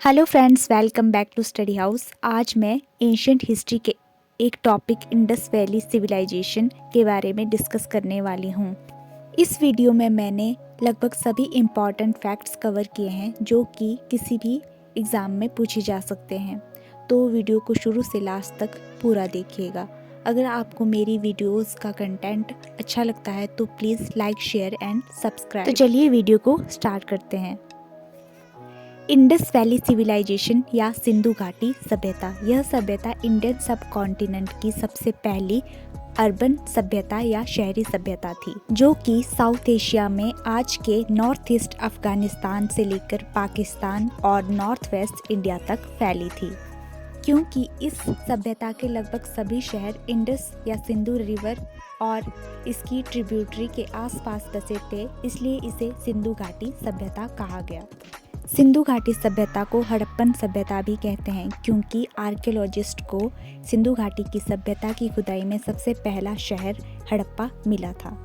Hello friends, welcome back to study house. आज मैं ancient history के एक टॉपिक इंडस वैली सिविलाइजेशन के बारे में डिस्कस करने वाली हूँ। इस वीडियो में मैंने लगभग सभी इम्पॉर्टेंट फैक्ट्स कवर किए हैं जो कि किसी भी एग्ज़ाम में पूछे जा सकते हैं। तो वीडियो को शुरू से लास्ट तक पूरा देखिएगा। अगर आपको मेरी वीडियोस का कंटेंट अच्छा लगता है तो please like, share and subscribe. तो चलिए वीडियो को स्टार्ट करते हैं। इंडस वैली सिविलाइजेशन या सिंधु घाटी सभ्यता, यह सभ्यता इंडियन सब कॉन्टिनेंट की सबसे पहली अर्बन सभ्यता या शहरी सभ्यता थी, जो कि साउथ एशिया में आज के नॉर्थ ईस्ट अफगानिस्तान से लेकर पाकिस्तान और नॉर्थ वेस्ट इंडिया तक फैली थी। क्योंकि इस सभ्यता के लगभग सभी शहर इंडस या सिंधु रिवर और इसकी ट्रिब्यूटरी के आसपास बसे थे, इसलिए इसे सिंधु घाटी सभ्यता कहा गया। सिंधु घाटी सभ्यता को हड़प्पन सभ्यता भी कहते हैं, क्योंकि आर्कियोलॉजिस्ट को सिंधु घाटी की सभ्यता की खुदाई में सबसे पहला शहर हड़प्पा मिला था।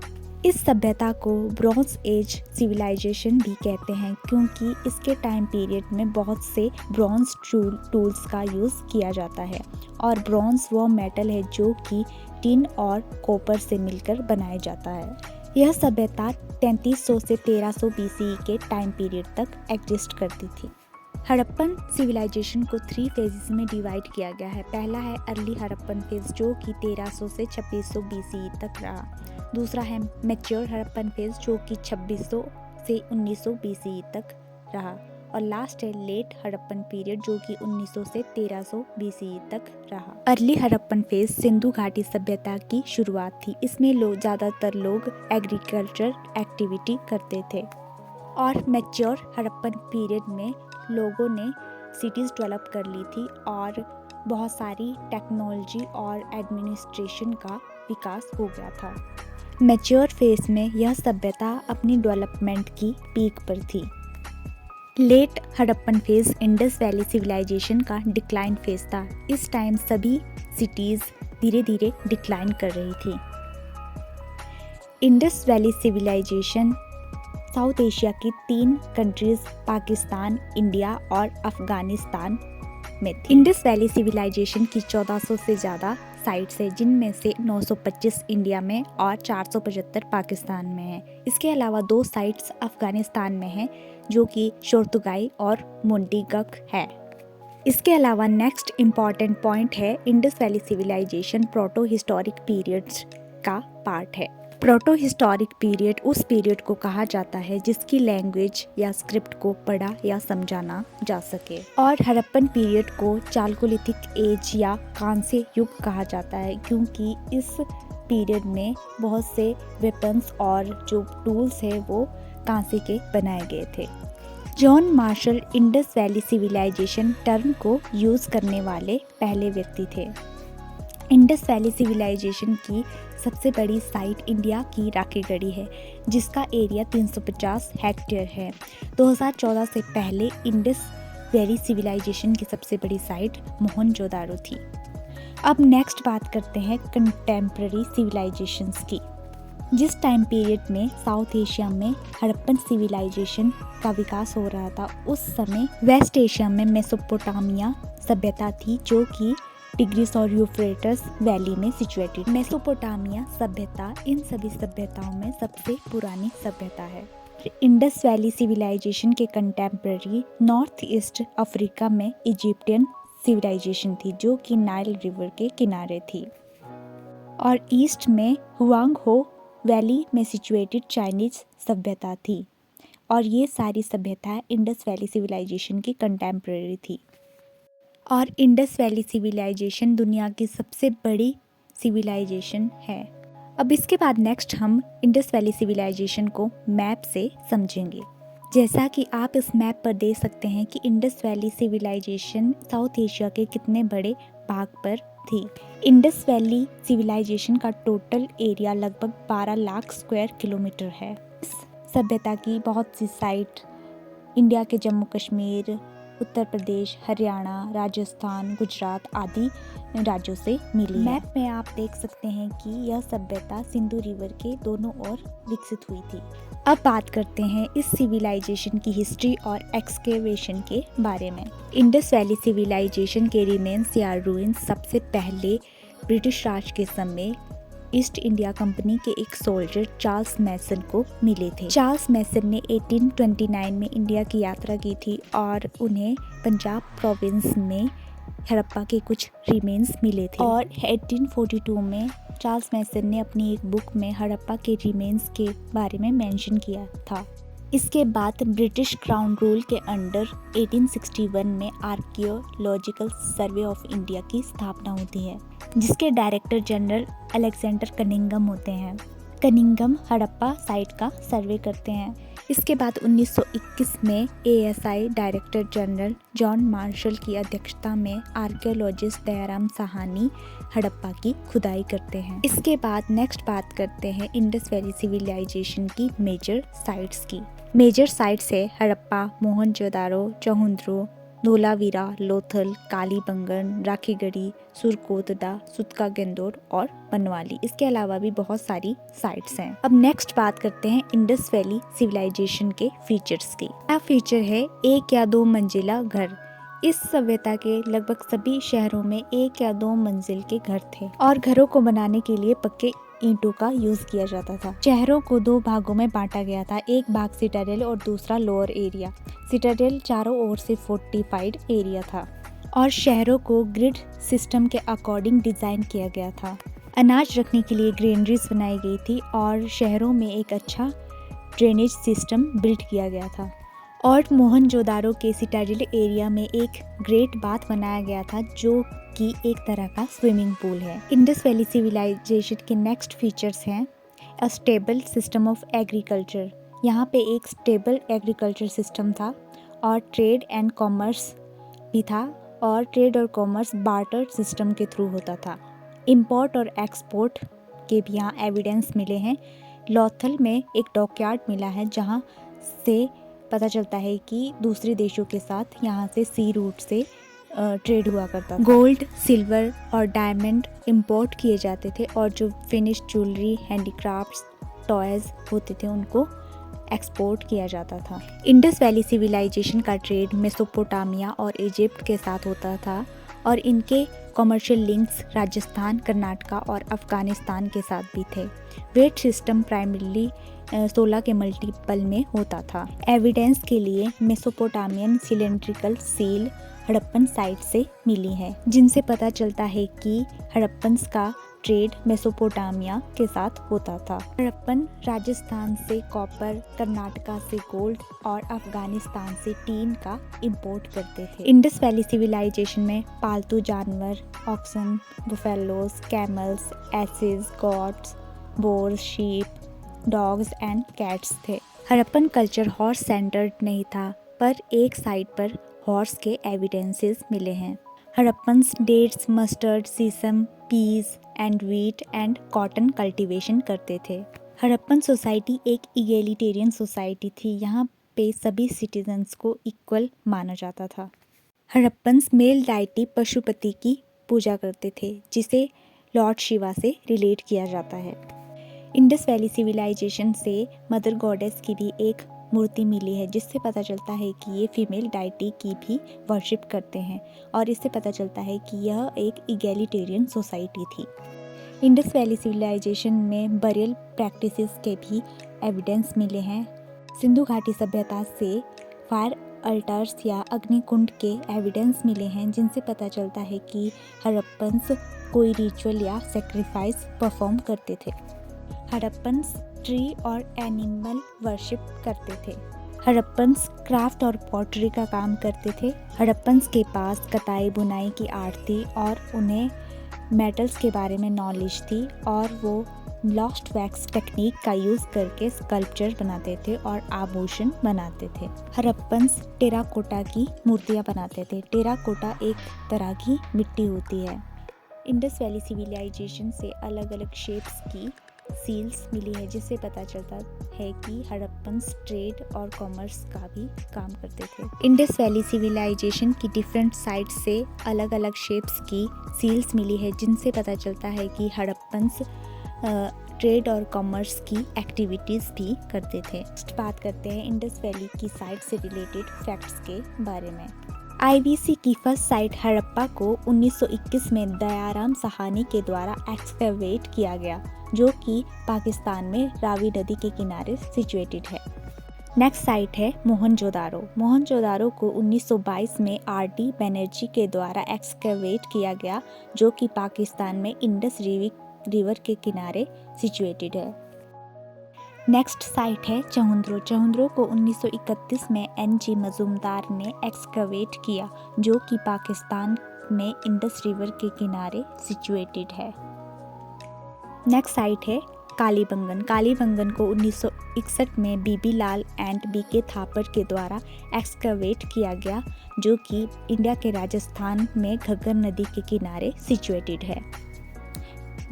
इस सभ्यता को ब्रॉन्ज एज सिविलाइजेशन भी कहते हैं, क्योंकि इसके टाइम पीरियड में बहुत से ब्रॉन्ज टूल्स का यूज़ किया जाता है, और ब्रॉन्ज वो मेटल है जो कि टिन और कॉपर से मिलकर बनाया जाता है। यह सभ्यता 3300 से 1300 BCE के टाइम पीरियड तक एग्जिस्ट करती थी। हड़प्पन सिविलाइजेशन को 3 फेजेस में डिवाइड किया गया है। पहला है अर्ली हड़प्पन फेज, जो कि 1300 से 2600 BCE तक रहा। दूसरा है मैच्योर हड़प्पन फेज, जो कि 2600 से 1900 BCE तक रहा। और लास्ट है लेट हड़प्पन पीरियड, जो कि 1900 से 1300 BCE तक रहा। अर्ली हड़प्पन फेज सिंधु घाटी सभ्यता की शुरुआत थी। इसमें ज़्यादातर लोग एग्रीकल्चर एक्टिविटी करते थे। और मैच्योर हड़प्पन पीरियड में लोगों ने सिटीज़ डेवलप कर ली थी और बहुत सारी टेक्नोलॉजी और एडमिनिस्ट्रेशन का विकास हो गया था। मैच्योर फेज में यह सभ्यता अपनी डेवलपमेंट की पीक पर थी। Late Harappan phase Indus valley civilisation का डिक्लाइन फेज था। इस टाइम सभी सिटीज़ धीरे धीरे डिक्लाइन कर रही थी। Indus valley civilisation south Asia की 3 कंट्रीज पाकिस्तान, इंडिया और अफगानिस्तान में थी। इंडस वैली सिविलाइजेशन की 1400 से ज़्यादा साइट्स है, जिनमें से 925 इंडिया में और 475 पाकिस्तान में है। इसके अलावा 2 साइट्स अफगानिस्तान में हैं, जो कि शोर्तुगाई और मुंडीगक है। इसके अलावा नेक्स्ट इम्पॉर्टेंट पॉइंट है, Indus valley civilisation proto historic periods का पार्ट है। प्रोटो हिस्टोरिक पीरियड उस पीरियड को कहा जाता है जिसकी लैंग्वेज या स्क्रिप्ट को पढ़ा या समझाना जा सके। और हड़प्पन पीरियड को चालकोलिथिक एज या कांस्य युग कहा जाता है, क्योंकि इस पीरियड में बहुत से वेपन्स और जो टूल्स है वो कांस्य के बनाए गए थे। John Marshall Indus valley civilisation term को यूज़ करने वाले पहले व्यक्ति थे। इंडस वैली सिविलाइजेशन की सबसे बड़ी साइट इंडिया की राखीगढ़ी है, जिसका एरिया 350 हेक्टेयर है। 2014 से पहले इंडस वैली सिविलाइजेशन की सबसे बड़ी साइट मोहनजोदारो थी। अब नेक्स्ट बात करते हैं कंटेम्प्रेरी सिविलाइजेशंस की। जिस टाइम पीरियड में साउथ एशिया में हड़प्पन सिविलाइजेशन का विकास हो रहा था, उस समय वेस्ट एशिया में मेसोपोटामिया सभ्यता थी, जो कि टिग्रिस और यूफ्रेटस वैली में सिचुएटेड। मेसोपोटामिया सभ्यता इन सभी सभ्यताओं में सबसे पुरानी सभ्यता है। इंडस वैली सिविलाइजेशन के कंटेम्प्रेरी नॉर्थ ईस्ट अफ्रीका में इजिप्टियन सिविलाइजेशन थी, जो कि नाइल रिवर के किनारे थी। और ईस्ट में हुआंग-हो वैली में सिचुएटेड चाइनीज सभ्यता थी। और ये सारी सभ्यताएं इंडस वैली सिविलाइजेशन की कंटेम्प्रेरी थी। और इंडस वैली सिविलाइजेशन दुनिया की सबसे बड़ी सिविलाइजेशन है। अब इसके बाद नेक्स्ट हम इंडस वैली सिविलाइजेशन को मैप से समझेंगे। जैसा कि आप इस मैप पर देख सकते हैं कि Indus valley civilisation south Asia के कितने बड़े भाग पर थी। इंडस वैली सिविलाइजेशन का टोटल एरिया लगभग 12 लाख स्क्वायर किलोमीटर है। इस सभ्यता की बहुत सी साइट इंडिया के जम्मू कश्मीर, उत्तर प्रदेश, हरियाणा, राजस्थान, गुजरात आदि राज्यों से मिली है। मैप में आप देख सकते हैं कि यह सभ्यता सिंधु रिवर के दोनों ओर विकसित हुई थी। अब बात करते हैं इस सिविलाइजेशन की हिस्ट्री और एक्सकेवेशन के बारे में। इंडस वैली सिविलाइजेशन के रिमेन्स या रूइंस सबसे पहले ब्रिटिश राज के समय ईस्ट इंडिया कंपनी के एक सोल्जर चार्ल्स मैसन को मिले थे। चार्ल्स मैसन ने 1829 में इंडिया की यात्रा की थी और उन्हें पंजाब प्रोविंस में हड़प्पा के कुछ रिमेन्स मिले थे और 1842 में चार्ल्स मैसन ने अपनी एक बुक में हड़प्पा के रिमेन्स के बारे में मेंशन किया था। इसके बाद ब्रिटिश क्राउन रूल के अंडर 1861 में आर्कियोलॉजिकल सर्वे ऑफ इंडिया की स्थापना होती है, जिसके डायरेक्टर जनरल अलेक्जेंडर कनिंघम होते हैं। कनिंघम हड़प्पा साइट का सर्वे करते हैं। इसके बाद 1921 में ASI director general John Marshall की अध्यक्षता में आर्कियोलॉजिस्ट दयाराम साहनी हड़प्पा की खुदाई करते हैं। इसके बाद नेक्स्ट बात करते हैं इंडस वैली सिविलाइजेशन की मेजर साइट्स की। मेजर साइट्स है हड़प्पा, मोहनजोदारो, चौहुंद्रो, धोलावीरा, लोथल, कालीबंगन, राखीगढ़ी, सुरकोतला, सुतका गेंदोर और बनवाली। इसके अलावा भी बहुत सारी साइट्स हैं। अब नेक्स्ट बात करते हैं इंडस वैली सिविलाइजेशन के फीचर्स की। यह फीचर है 1 या 2 मंजिला घर। इस सभ्यता के लगभग सभी शहरों में 1 या 2 मंजिल के घर थे और घरों को बनाने के लिए पक्के ईंटों का यूज किया जाता था। शहरों को 2 भागों में बांटा गया था, एक भाग सिटाडेल और दूसरा लोअर एरिया। सिटाडेल चारों ओर से फोर्टिफाइड एरिया था और शहरों को ग्रिड सिस्टम के अकॉर्डिंग डिजाइन किया गया था। अनाज रखने के लिए ग्रेनरीज बनाई गई थी और शहरों में एक अच्छा ड्रेनेज सिस्टम बिल्ड किया गया था। और मोहनजोदारो के सिटाडेल एरिया में एक ग्रेट बाथ बनाया गया था जो कि एक तरह का स्विमिंग पूल है। इंडस वैली सिविलाइजेशन के नेक्स्ट फीचर्स हैं a stable system of agriculture. यहाँ पे एक स्टेबल एग्रीकल्चर सिस्टम था और ट्रेड एंड कॉमर्स भी था और ट्रेड और कॉमर्स बार्टर सिस्टम के थ्रू होता था। इंपोर्ट और एक्सपोर्ट के भी यहाँ एविडेंस मिले हैं। लोथल में एक डॉकयार्ड मिला है जहाँ से पता चलता है कि दूसरे देशों के साथ यहाँ से सी रूट से ट्रेड हुआ करता था। गोल्ड, सिल्वर और डायमंड इंपोर्ट किए जाते थे और जो फिनिश ज्वेलरी, हैंडीक्राफ्ट्स, टॉयज होते थे उनको एक्सपोर्ट किया जाता था। इंडस वैली सिविलाइजेशन का ट्रेड मेसोपोटामिया और इजिप्ट के साथ होता था और इनके कमर्शियल लिंक्स राजस्थान, कर्नाटका और अफगानिस्तान के साथ भी थे। वेट सिस्टम प्राइमरीली 16 के मल्टीपल में होता था। एविडेंस के लिए Mesopotamian cylindrical seal Harappan site से मिली है, जिनसे पता चलता है कि हड़प्पन्स का ट्रेड मेसोपोटामिया के साथ होता था। हड़प्पन राजस्थान से कॉपर, कर्नाटका से गोल्ड और अफगानिस्तान से टीन का इंपोर्ट करते थे। इंडस वैली सिविलाइजेशन में पालतू जानवर, oxen, buffaloes, camels, asses, goats, boars, sheep, dogs and cats थे। हड़प्पन कल्चर हॉर्स सेंटर्ड नहीं था, पर एक साइट पर हॉर्स के एविडेंसेस मिले हैं। Harappans dates, mustard, sesame, peas and wheat and cotton cultivation करते थे। हड़प्पन सोसाइटी एक इगेलिटेरियन सोसाइटी थी। यहाँ पे सभी सिटीजन्स को इक्वल माना जाता था। हड़प्पन्स मेल डाइटी पशुपति की पूजा करते थे, जिसे लॉर्ड शिवा से रिलेट किया जाता है। इंडस वैली सिविलाइजेशन से मदर गॉडेस की भी एक मूर्ति मिली है, जिससे पता चलता है कि ये फीमेल डाइटी की भी वर्शिप करते हैं और इससे पता चलता है कि यह एक इगैलिटेरियन सोसाइटी थी। इंडस वैली सिविलाइजेशन में बरियल प्रैक्टिसेस के भी एविडेंस मिले हैं। सिंधु घाटी सभ्यता से फायर अल्टर्स या अग्निकुंड के एविडेंस मिले हैं, जिनसे पता चलता है कि हड़प्पन्स कोई रिचुअल या सेक्रीफाइस परफॉर्म करते थे। हड़प्पन्स ट्री और एनिमल वर्शिप करते थे। हड़प्पन्स क्राफ्ट और पॉटरी का काम करते थे। हड़प्पन्स के पास कताई बुनाई की आर्ट थी और उन्हें मेटल्स के बारे में नॉलेज थी और वो लॉस्ट वैक्स टेक्निक का यूज़ करके स्कल्पचर बनाते थे और आभूषण बनाते थे। हड़प्पन्स टेराकोटा की मूर्तियाँ बनाते थे। टेराकोटा एक तरह की मिट्टी होती है। इंडस वैली सिविलाइजेशन से अलग अलग शेप्स की सील्स मिली है, जिससे पता चलता है कि हड़प्पन्स ट्रेड और कॉमर्स का भी काम करते थे। इंडस वैली सिविलाइजेशन की डिफरेंट साइट्स से अलग अलग शेप्स की सील्स मिली है, जिनसे पता चलता है कि हड़प्पन्स ट्रेड और कॉमर्स की एक्टिविटीज़ भी करते थे। नेक्स्ट बात करते हैं इंडस वैली की साइट से रिलेटेड फैक्ट्स के बारे में। आईवीसी की फर्स्ट साइट हड़प्पा को 1921 में दयाराम साहनी के द्वारा एक्सकैवेट किया गया, जो कि पाकिस्तान में रावी नदी के किनारे सिचुएटेड है। नेक्स्ट साइट है मोहनजोदारो। मोहनजोदारो को 1922 में आर.डी. बनर्जी के द्वारा एक्सकैवेट किया गया, जो कि पाकिस्तान में इंडस रिवर के किनारे सिचुएटेड है। नेक्स्ट साइट है चहुंद्रो। चहुंद्रो को 1931 में एन.जी. मजूमदार ने एक्सकवेट किया, जो कि पाकिस्तान में इंडस रिवर के किनारे सिचुएटेड है। नेक्स्ट साइट है कालीबंगन। कालीबंगन को 1961 में बीबी लाल एंड बीके थापर के द्वारा एक्सकवेट किया गया, जो कि इंडिया के राजस्थान में घग्गर नदी के किनारे सिचुएटेड है।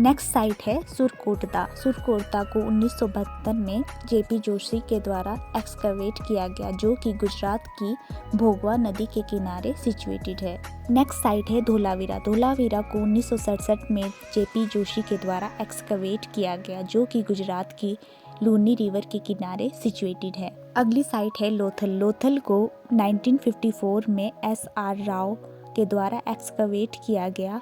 नेक्स्ट साइट है सुरकोटदा। सुरकोटदा को 1972 में जेपी जोशी के द्वारा एक्सकवेट किया गया, जो कि गुजरात की भोगवा नदी के किनारे सिचुएटेड है। नेक्स्ट साइट है धोलावीरा। धोलावीरा को 1967 में जेपी जोशी के द्वारा एक्सकवेट किया गया, जो कि गुजरात की लूनी रिवर के किनारे सिचुएटेड है। अगली साइट है लोथल। लोथल को 1954 में एस.आर. राव के द्वारा एक्सकवेट किया गया,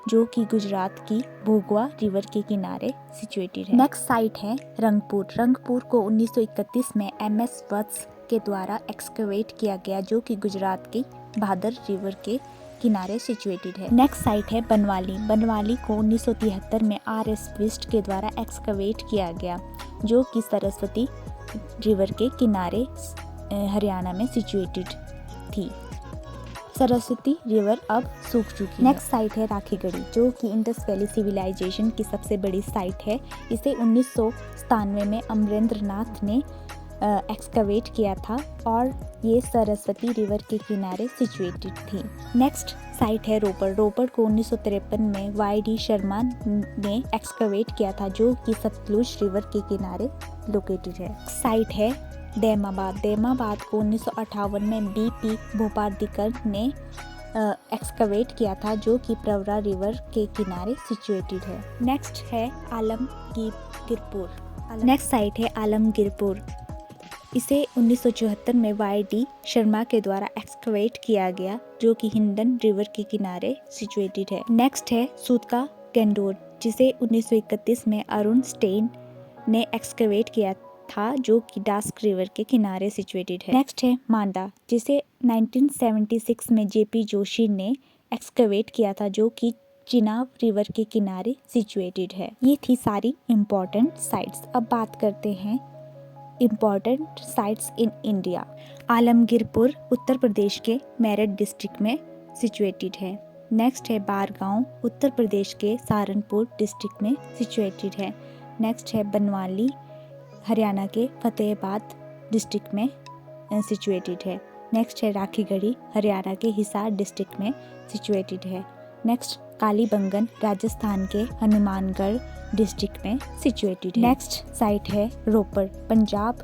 जो कि गुजरात की भोगवा रिवर के किनारे सिचुएटेड है। नेक्स्ट साइट है रंगपुर। रंगपुर को 1931 में एम.एस. वत्स के द्वारा एक्सकवेट किया गया, जो कि गुजरात की भादर रिवर के किनारे सिचुएटेड है। नेक्स्ट साइट है बनवाली। बनवाली को 1973 में आर.एस. बिस्ट के द्वारा एक्सकवेट किया गया, जो कि सरस्वती रिवर के किनारे हरियाणा में सिचुएटेड थी। सरस्वती रिवर अब सूख चुकी है। नेक्स्ट साइट है राखीगढ़ी, जो कि इंडस वैली सिविलाइजेशन की सबसे बड़ी साइट है। इसे 1997 में अमरेंद्र नाथ ने एक्सकवेट किया था और ये सरस्वती रिवर के किनारे सिचुएटेड थी। नेक्स्ट साइट है रोपड़। रोपड़ को 1953 में वाई.डी. शर्मा ने एक्सकवेट किया था, जो कि सतलुज रिवर के किनारे लोकेटेड है। साइट है दैमाबाद। दैमाबाद को 1958 में बी.पी. भोपालदिकर ने एक्सकवेट किया था, जो कि प्रवरा रिवर के किनारे सिचुएटेड है। नेक्स्ट है आलमगीरपुर। नेक्स्ट साइट है आलमगीरपुर। इसे 1974 में वाई.डी. शर्मा के द्वारा एक्सकवेट किया गया, जो कि हिंडन रिवर के किनारे सिचुएटेड है। नेक्स्ट है सूतका गंडोर, जिसे 1931 में अरुण स्टेन ने एक्सकवेट किया था, जो कि डास्क रिवर के किनारे सिचुएटेड है। नेक्स्ट है मांडा, जिसे 1976 में जेपी जोशी ने एक्सकवेट किया था, जो कि चिनाब रिवर के किनारे सिचुएटेड है। ये थी सारी इम्पोर्टेंट साइट्स। अब बात करते हैं important sites in India. Alamgirpur Uttar Pradesh के मेरठ डिस्ट्रिक्ट में सिचुएटेड है। नेक्स्ट है बारगांव, उत्तर प्रदेश के सहारनपुर डिस्ट्रिक्ट में सिचुएटेड है। नेक्स्ट है बनवाली, हरियाणा के फतेहाबाद डिस्ट्रिक्ट में सिचुएटेड है। नेक्स्ट है राखीगढ़ी, हरियाणा के हिसार डिस्ट्रिक्ट में सिचुएटेड है। नेक्स्ट कालीबंगन, राजस्थान के हनुमानगढ़ डिस्ट्रिक्ट में सिचुएटेड है। नेक्स्ट साइट है रोपड़, पंजाब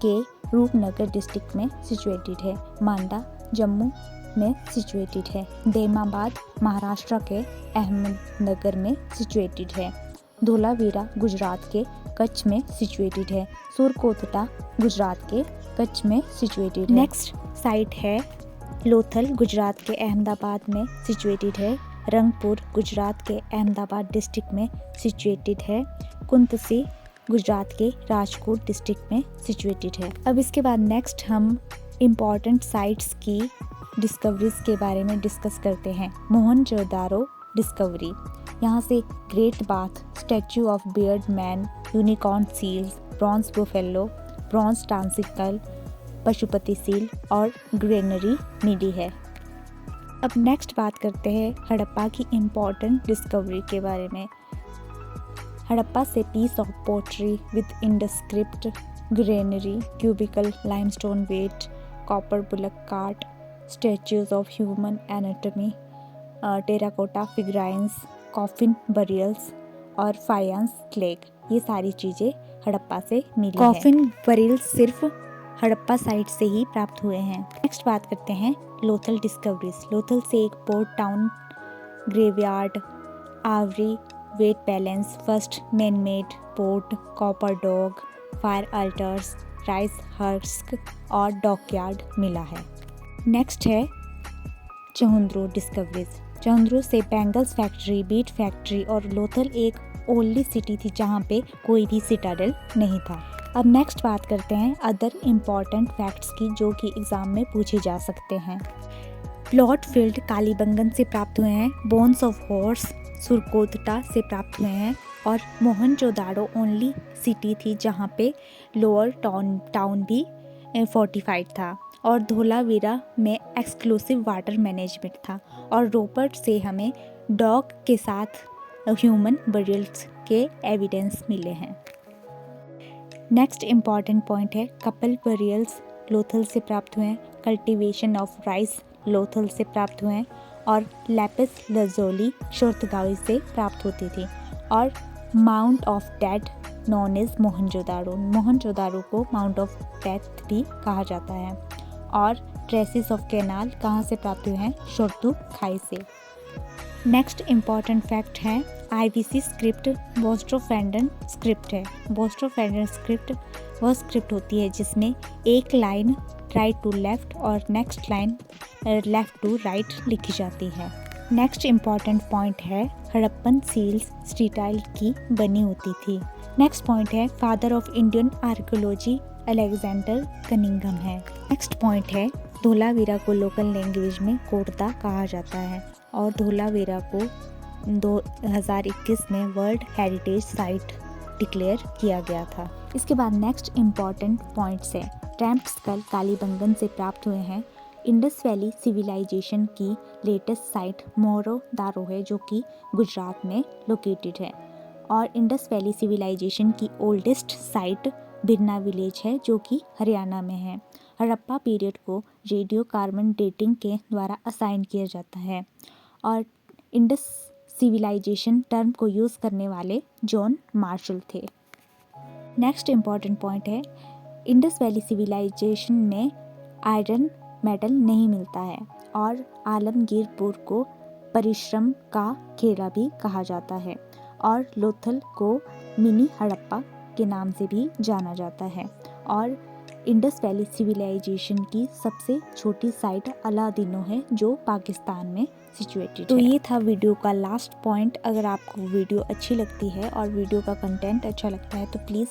के रूपनगर डिस्ट्रिक्ट में सिचुएटेड है। मांडा जम्मू में सिचुएटेड है। दैमाबाद महाराष्ट्र के अहमदनगर में सिचुएटेड है। धोलावीरा गुजरात के कच्छ में सिचुएटेड है। सुरकोटदा गुजरात के कच्छ में सिचुएटेड है। नेक्स्ट साइट है लोथल, गुजरात के अहमदाबाद में सिचुएटेड है। रंगपुर गुजरात के अहमदाबाद डिस्ट्रिक्ट में सिचुएटेड है। कुंतसी गुजरात के राजकोट डिस्ट्रिक्ट में सिचुएटेड है। अब इसके बाद नेक्स्ट हम इम्पॉर्टेंट साइट्स की डिस्कवरीज के बारे में डिस्कस करते हैं। मोहनजोदारो डिस्कवरी, यहाँ से great bath, statue of beard man, unicorn seals, bronze buffalo, bronze ट्रांसिकल, पशुपति सील और ग्रेनरी मिली है। अब नेक्स्ट बात करते हैं हड़प्पा की इम्पॉर्टेंट डिस्कवरी के बारे में। हड़प्पा से piece of pottery with Indus script, granary, cubical limestone weight, copper bullock cart, statues of human anatomy, terracotta figurines, coffin burials और फायंस क्लेग ये सारी चीज़ें हड़प्पा से मिली है। कॉफिन बरिल्स सिर्फ हड़प्पा साइट से ही प्राप्त हुए हैं। नेक्स्ट बात करते हैं लोथल डिस्कवरीज। लोथल से एक port town, graveyard, ivory weight balance, first man made port, copper dog, fire altars, rice husk और डॉकयार्ड मिला है। नेक्स्ट है चहुंद्रो डिस्कवरीज। चहुंद्रो से बैंगल्स फैक्ट्री, बीट फैक्ट्री और लोथल एक ओनली सिटी थी जहाँ पे कोई भी सिटाडेल नहीं था। अब नेक्स्ट बात करते हैं अदर इम्पॉर्टेंट फैक्ट्स की जो कि एग्ज़ाम में पूछे जा सकते हैं। प्लॉट फील्ड कालीबंगन से प्राप्त हुए हैं। बोन्स ऑफ हॉर्स सुरकोतटा से प्राप्त हुए हैं। और मोहनजोदाड़ो ओनली सिटी थी जहाँ पे लोअर टाउन भी फोर्टिफाइड था। और धोलावीरा में एक्सक्लूसिव वाटर मैनेजमेंट था। और रोपर्ट से हमें डॉग के साथ ह्यूमन बरियल्स के एविडेंस मिले हैं। नेक्स्ट इम्पॉर्टेंट पॉइंट है कपल बरियल्स लोथल से प्राप्त हुए हैं। कल्टीवेशन ऑफ राइस लोथल से प्राप्त हुए हैं। और लैपिस लज़ोली शोर्तगावी से प्राप्त होती थी। और mound of dead known as Mohenjodaro. Mohenjodaro को माउंट ऑफ डेथ भी कहा जाता है। और ट्रेसिस ऑफ कैनाल कहाँ से प्राप्त हुए हैं? शोर्तु खाई से। नेक्स्ट इम्पॉर्टेंट फैक्ट है IBC स्क्रिप्ट बोस्ट्रोफेंडन स्क्रिप्ट है। बोस्ट्रोफेंडन स्क्रिप्ट वह स्क्रिप्ट होती है जिसमें एक लाइन राइट टू लेफ्ट और next line left to right लिखी जाती है। नेक्स्ट इम्पॉर्टेंट पॉइंट है हड़प्पन सील्स स्टीटाइल की बनी होती थी। नेक्स्ट पॉइंट है father of Indian archaeology Alexander Cunningham है। नेक्स्ट पॉइंट है धोलावीरा को लोकल लैंग्वेज में कोटदा कहा जाता है। और धोलावीरा को 2021 में वर्ल्ड हेरिटेज साइट डिक्लेयर किया गया था। इसके बाद नेक्स्ट इम्पॉर्टेंट पॉइंट्स है ट्रैम्प स्कल कालीबंगन से प्राप्त हुए हैं। इंडस वैली सिविलाइजेशन की लेटेस्ट साइट मोरो दारो है जो कि गुजरात में लोकेटेड है। और इंडस वैली सिविलाइजेशन की ओल्डेस्ट साइट बिरना विलेज है जो कि हरियाणा में है। हड़प्पा पीरियड को रेडियो कार्बन डेटिंग के द्वारा असाइन किया जाता है। और इंडस सिविलाइजेशन टर्म को यूज़ करने वाले जॉन मार्शल थे। नेक्स्ट इम्पॉर्टेंट पॉइंट है इंडस वैली सिविलाइजेशन में आयरन मेटल नहीं मिलता है। और आलमगीरपुर को परिश्रम का खेड़ा भी कहा जाता है। और लोथल को मिनी हड़प्पा के नाम से भी जाना जाता है। और इंडस वैली सिविलाइजेशन की सबसे छोटी साइट अलादीनो है जो पाकिस्तान में सिचुएटेड है। तो ये था वीडियो का लास्ट पॉइंट। अगर आपको वीडियो अच्छी लगती है और वीडियो का कंटेंट अच्छा लगता है तो प्लीज़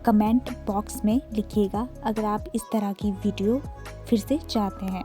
कमेंट बॉक्स में लिखिएगा अगर आप इस तरह की वीडियो फिर से चाहते हैं।